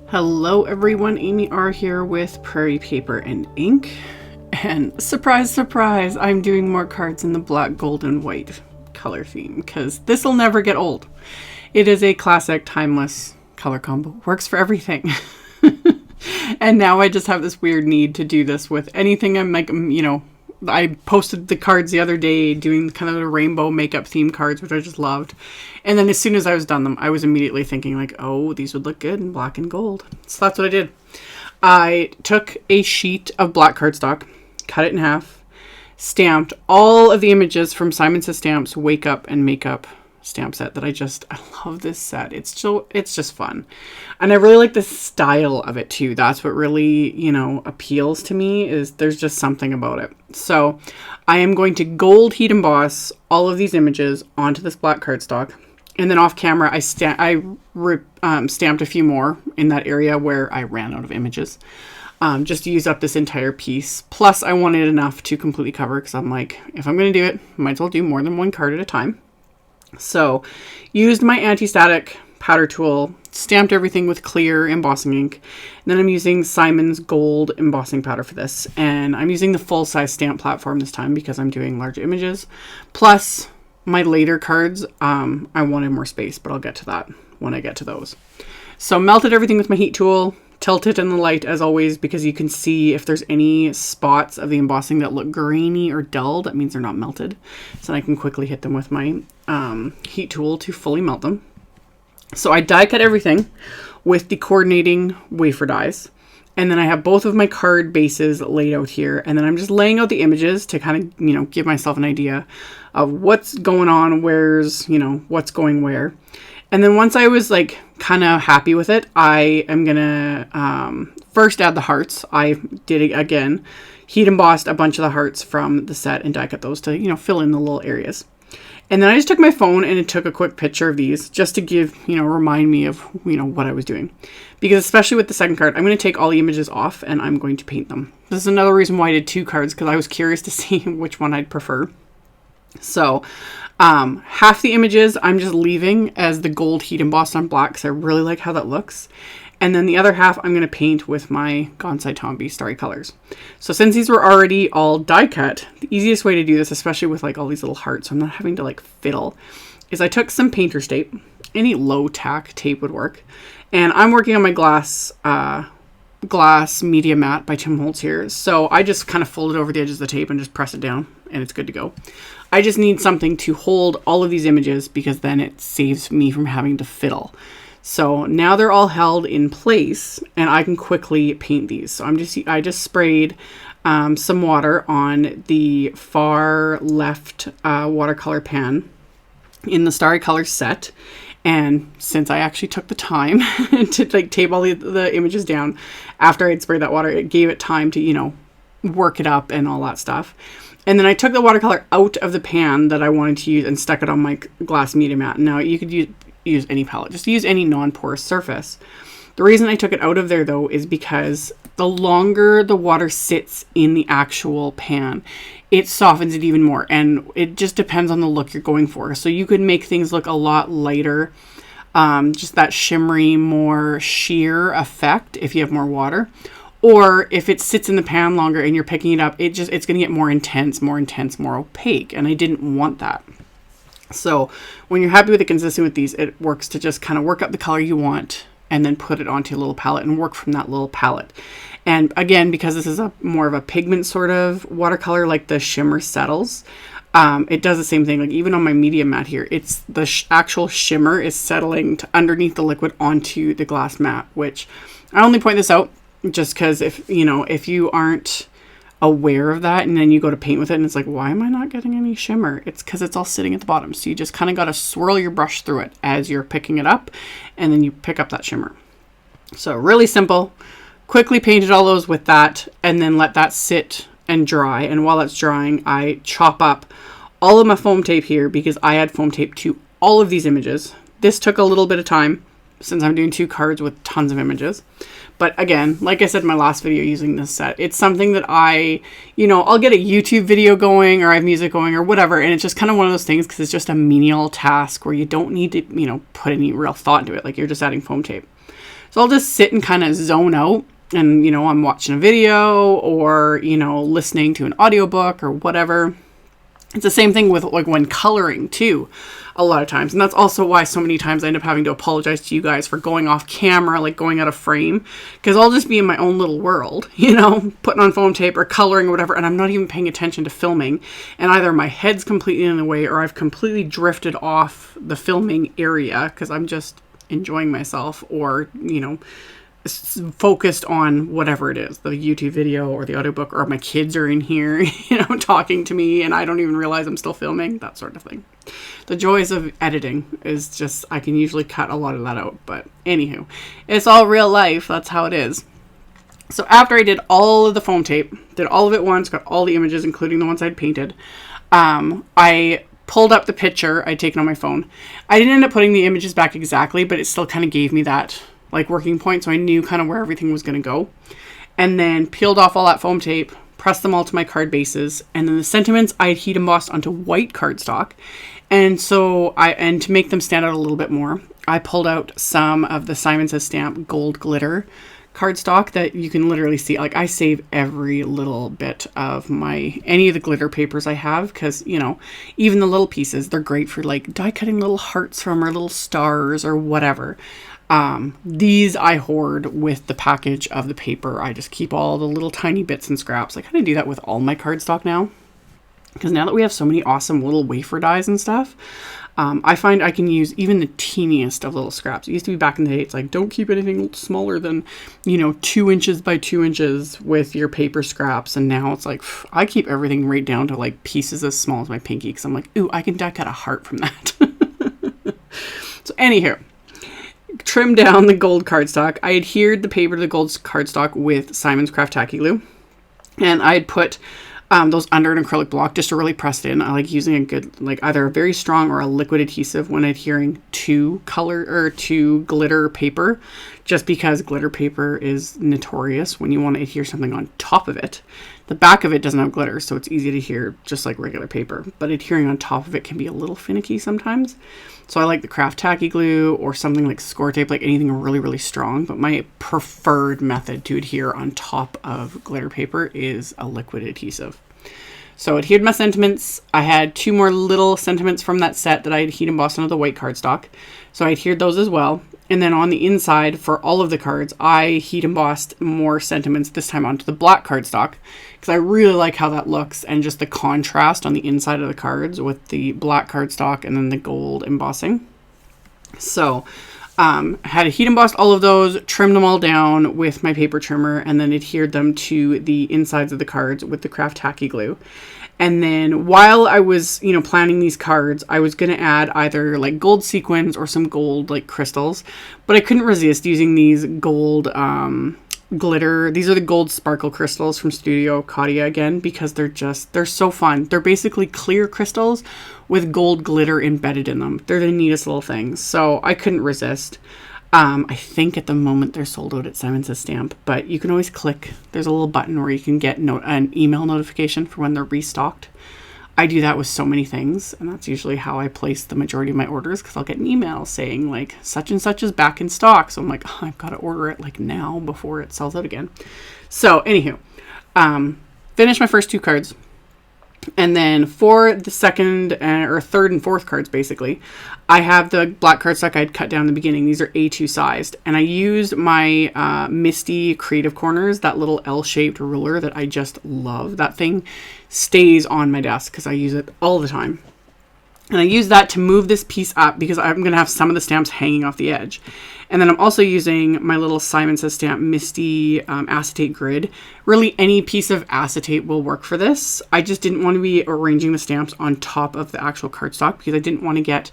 Hello everyone, AmyR here with Prairie paper and ink, and surprise surprise, I'm doing more cards in the black, gold, and white color theme because this will never get old. It is a classic, timeless color combo, works for everything. And now I just have this weird need to do this with anything. I'm like, I posted the cards the other day doing kind of the rainbow makeup theme cards, which I just loved. And then as soon as I was done them, I was immediately thinking like, oh, these would look good in black and gold. So that's what I did. I took a sheet of black cardstock, cut it in half, stamped all of the images from Simon Says Stamps Wake Up and Makeup stamp set that I love this set. It's just fun. And I really like the style of it too. That's what really, appeals to me, is there's just something about it. So I am going to gold heat emboss all of these images onto this black cardstock. And then off camera, I stamped a few more in that area where I ran out of images. Just to use up this entire piece. Plus I wanted enough to completely cover, because I'm like, if I'm going to do it, might as well do more than one card at a time. So used my anti-static powder tool, stamped everything with clear embossing ink. And then I'm using Simon's gold embossing powder for this. And I'm using the full size stamp platform this time because I'm doing large images. Plus my later cards, I wanted more space, but I'll get to that when I get to those. So melted everything with my heat tool, tilted in the light as always, because you can see if there's any spots of the embossing that look grainy or dull, that means they're not melted. So I can quickly hit them with my heat tool to fully melt them. So I die cut everything with the coordinating wafer dies. And then I have both of my card bases laid out here. And then I'm just laying out the images to kind of, give myself an idea of what's going on, what's going where. And then once I was like kind of happy with it, I am going to first add the hearts. I did it again, heat embossed a bunch of the hearts from the set and die cut those to, fill in the little areas. And then I just took my phone and it took a quick picture of these just to give, remind me of, what I was doing. Because especially with the second card, I'm going to take all the images off and I'm going to paint them. This is another reason why I did two cards, because I was curious to see which one I'd prefer. So half the images I'm just leaving as the gold heat embossed on black, because I really like how that looks. And then the other half I'm going to paint with my Gansai Tambi Starry colors. So since these were already all die cut, the easiest way to do this, especially with like all these little hearts, so I'm not having to like fiddle, is I took some painter's tape. Any low tack tape would work. And I'm working on my glass media mat by Holtz here. So I just kind of fold it over the edges of the tape and just press it down and it's good to go. I just need something to hold all of these images, because then it saves me from having to fiddle. So now they're all held in place and I can quickly paint these. So I just sprayed some water on the far left watercolor pan in the Starry Colors set. And since I actually took the time to like tape all the images down after I'd sprayed that water, it gave it time to, work it up and all that stuff. And then I took the watercolor out of the pan that I wanted to use and stuck it on my glass media mat. Now you could use any palette, just use any non-porous surface. The reason I took it out of there though is because the longer the water sits in the actual pan, it softens it even more, and it just depends on the look you're going for. So you could make things look a lot lighter, just that shimmery, more sheer effect if you have more water. Or if it sits in the pan longer and you're picking it up, it's going to get more intense, more opaque, and I didn't want that. So when you're happy with the consistency with these, it works to just kind of work up the color you want and then put it onto a little palette and work from that little palette. And again, because this is more of a pigment sort of watercolor, like the shimmer settles, it does the same thing. Like even on my media mat here, it's the actual shimmer is settling underneath the liquid onto the glass mat, which I only point this out just because if you aren't aware of that and then you go to paint with it and it's like, why am I not getting any shimmer? It's because it's all sitting at the bottom. So you just kind of got to swirl your brush through it as you're picking it up, and then you pick up that shimmer. So really simple. Quickly painted all those with that and then let that sit and dry. And while that's drying, I chop up all of my foam tape here because I add foam tape to all of these images. This took a little bit of time since I'm doing two cards with tons of images. But again, like I said in my last video using this set, it's something that I'll get a YouTube video going or I have music going or whatever. And it's just kind of one of those things because it's just a menial task where you don't need to, put any real thought into it. Like you're just adding foam tape. So So I'll just sit and kind of zone out, and, you know, I'm watching a video or, you know, listening to an audiobook or whatever. It's the same thing with like when coloring too, a lot of times. And that's also why so many times I end up having to apologize to you guys for going off camera, like going out of frame, because I'll just be in my own little world, you know, putting on foam tape or coloring or whatever, and I'm not even paying attention to filming. And either my head's completely in the way or I've completely drifted off the filming area because I'm just enjoying myself, or, you know, focused on whatever it is, the YouTube video or the audiobook, or my kids are in here, you know, talking to me and I don't even realize I'm still filming, that sort of thing. The joys of editing is just, I can usually cut a lot of that out, but anywho, it's all real life. That's how it is. So after I did all of the foam tape, did all of it once, got all the images, including the ones I'd painted, I pulled up the picture I'd taken on my phone. I didn't end up putting the images back exactly, but it still kind of gave me that like working point, so I knew kind of where everything was going to go. And then peeled off all that foam tape, pressed them all to my card bases, and then the sentiments I had heat embossed onto white cardstock. And so and to make them stand out a little bit more, I pulled out some of the Simon Says Stamp gold glitter cardstock that you can literally see. Like, I save every little bit of any of the glitter papers I have, because, you know, even the little pieces, they're great for like die cutting little hearts from, or little stars or whatever. These I hoard with the package of the paper. I just keep all the little tiny bits and scraps. I kind of do that with all my cardstock now, because now that we have so many awesome little wafer dies and stuff, I find I can use even the teeniest of little scraps. It used to be back in the day, it's like, don't keep anything smaller than, you know, 2 inches by 2 inches with your paper scraps. And now it's like, I keep everything right down to like pieces as small as my pinky, because I'm like, ooh, I can die cut a heart from that. So anywho, trim down the gold cardstock. I adhered the paper to the gold cardstock with Simon's Craft Tacky Glue, and I had put those under an acrylic block just to really press it in. I like using a good, like either a very strong or a liquid adhesive when adhering to color or to glitter paper, just because glitter paper is notorious when you want to adhere something on top of it. The back of it doesn't have glitter, so it's easy to adhere just like regular paper, but adhering on top of it can be a little finicky sometimes. So I like the Craft Tacky Glue or something like score tape, like anything really, really strong. But my preferred method to adhere on top of glitter paper is a liquid adhesive. So I adhered my sentiments. I had 2 more little sentiments from that set that I had heat embossed onto the white cardstock. So I adhered those as well. And then on the inside for all of the cards, I heat embossed more sentiments, this time onto the black cardstock, because I really like how that looks, and just the contrast on the inside of the cards with the black cardstock and then the gold embossing. So I had heat embossed all of those, trimmed them all down with my paper trimmer, and then adhered them to the insides of the cards with the Craft Tacky Glue. And then while I was, you know, planning these cards, I was going to add either like gold sequins or some gold like crystals, but I couldn't resist using these gold glitter. These are the gold sparkle crystals from Studio Katia again, because they're so fun. They're basically clear crystals with gold glitter embedded in them. They're the neatest little things. So I couldn't resist. I think at the moment they're sold out at Simon Says Stamp, but you can always click. There's a little button where you can get an email notification for when they're restocked. I do that with so many things, and that's usually how I place the majority of my orders, because I'll get an email saying like such and such is back in stock. So I'm like, oh, I've got to order it like now before it sells out again. So anywho, finished my first 2 cards. And then for the second or third and fourth cards, basically, I have the black cardstock I'd cut down in the beginning. These are A2 sized. And I used my MISTI Creative Corners, that little L-shaped ruler that I just love. That thing stays on my desk because I use it all the time. And I use that to move this piece up because I'm going to have some of the stamps hanging off the edge. And then I'm also using my little Simon Says Stamp MISTI acetate grid. Really, any piece of acetate will work for this. I just didn't want to be arranging the stamps on top of the actual cardstock because I didn't want to get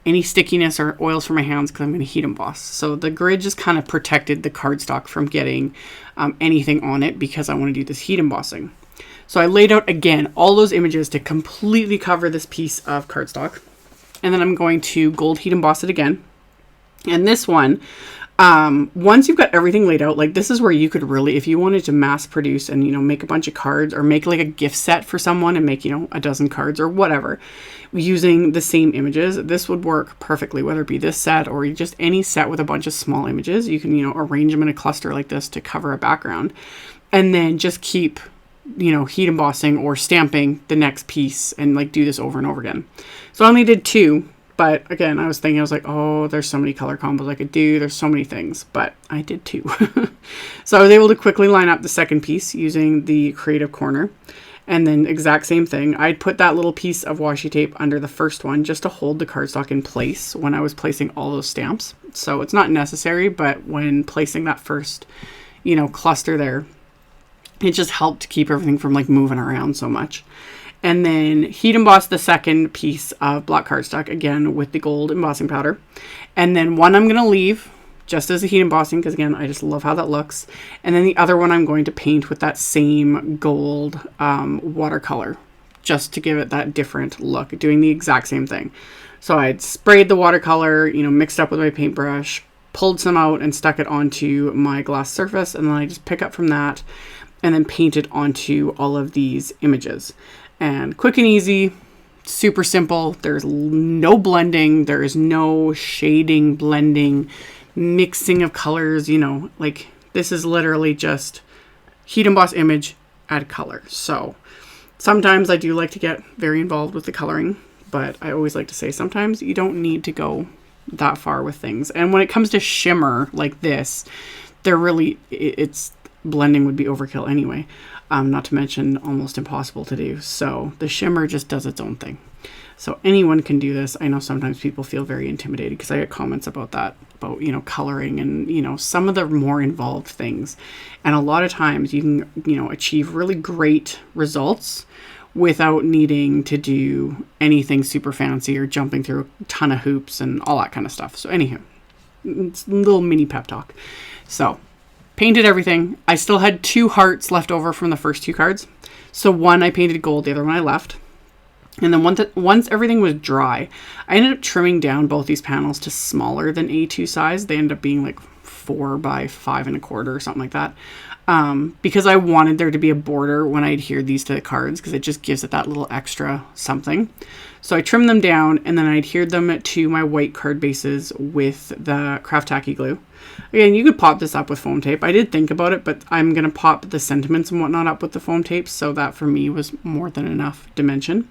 any stickiness or oils from my hands because I'm going to heat emboss. So the grid just kind of protected the cardstock from getting anything on it because I want to do this heat embossing. So I laid out, again, all those images to completely cover this piece of cardstock. And then I'm going to gold heat emboss it again. And this one, Once you've got everything laid out, like this is where you could really, if you wanted to mass produce and, you know, make a bunch of cards or make like a gift set for someone and make, you know, a dozen cards or whatever, using the same images, this would work perfectly, whether it be this set or just any set with a bunch of small images. You can, you know, arrange them in a cluster like this to cover a background and then just keep, you know, heat embossing or stamping the next piece and like do this over and over again. So I only did 2. But again, I was like, oh, there's so many color combos I could do. There's so many things, but I did 2. So I was able to quickly line up the second piece using the creative corner. And then exact same thing. I'd put that little piece of washi tape under the first one just to hold the cardstock in place when I was placing all those stamps. So it's not necessary, but when placing that first, you know, cluster there, it just helped to keep everything from like moving around so much. And then heat emboss the second piece of black cardstock again with the gold embossing powder. And then one I'm going to leave just as a heat embossing because again, I just love how that looks. And then the other one I'm going to paint with that same gold watercolor just to give it that different look, doing the exact same thing. So I'd sprayed the watercolor, you know, mixed up with my paintbrush, pulled some out and stuck it onto my glass surface. And then I just pick up from that and then paint it onto all of these images. And quick and easy, super simple. There's no blending. There is no shading, blending, mixing of colors, you know, like this is literally just heat emboss image, add color. So sometimes I do like to get very involved with the coloring, but I always like to say sometimes you don't need to go that far with things. And when it comes to shimmer like this, it's blending would be overkill anyway. Not to mention almost impossible to do. So the shimmer just does its own thing. So anyone can do this. I know sometimes people feel very intimidated because I get comments about that, about, you know, coloring and, you know, some of the more involved things. And a lot of times you can, you know, achieve really great results without needing to do anything super fancy or jumping through a ton of hoops and all that kind of stuff. So anyhow, it's a little mini pep talk. So painted everything. I still had 2 hearts left over from the first 2 cards. So one I painted gold, the other one I left. And then once everything was dry, I ended up trimming down both these panels to smaller than A2 size. They ended up being like 4 by 5 1/4 or something like that. Because I wanted there to be a border when I adhered these to the cards because it just gives it that little extra something. So I trimmed them down and then I adhered them to my white card bases with the craft tacky glue. Again, you could pop this up with foam tape. I did think about it, but I'm going to pop the sentiments and whatnot up with the foam tape. So that for me was more than enough dimension.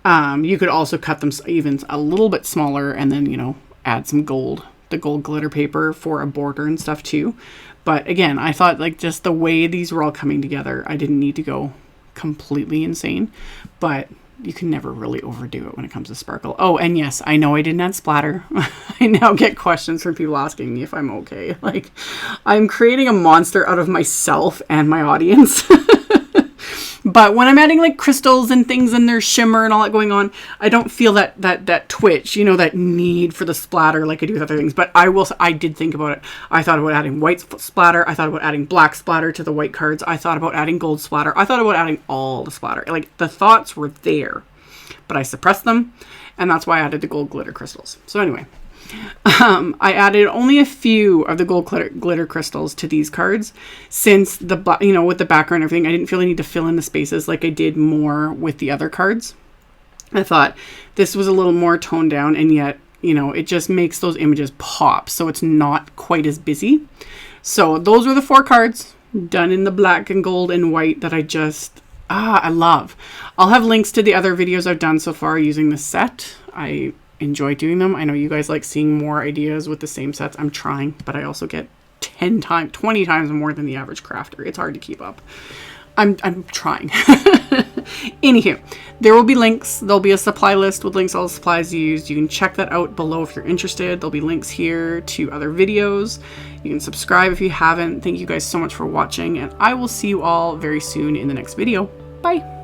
You could also cut them even a little bit smaller and then, you know, add some gold, the gold glitter paper for a border and stuff too. But again, I thought like just the way these were all coming together, I didn't need to go completely insane, but you can never really overdo it when it comes to sparkle. Oh, and yes, I know I didn't add splatter. I now get questions from people asking me if I'm okay. Like, I'm creating a monster out of myself and my audience. But when I'm adding like crystals and things and there's shimmer and all that going on, I don't feel that twitch, you know, that need for the splatter like I do with other things. But I did think about it. I thought about adding white splatter. I thought about adding black splatter to the white cards. I thought about adding gold splatter. I thought about adding all the splatter. Like the thoughts were there, but I suppressed them. And that's why I added the gold glitter crystals. So anyway, I added only a few of the gold glitter crystals to these cards since with the background and everything, I didn't feel the need to fill in the spaces like I did more with the other cards. I thought this was a little more toned down and yet, you know, it just makes those images pop. So it's not quite as busy. So those were the 4 cards done in the black and gold and white that I love. I'll have links to the other videos I've done so far using this set. I enjoy doing them. I know you guys like seeing more ideas with the same sets. I'm trying, but I also get 20 times more than the average crafter. It's hard to keep up. I'm trying. Anywho, there will be links. There'll be a supply list with links to all the supplies used. You can check that out below if you're interested. There'll be links here to other videos. You can subscribe if you haven't. Thank you guys so much for watching, and I will see you all very soon in the next video. Bye.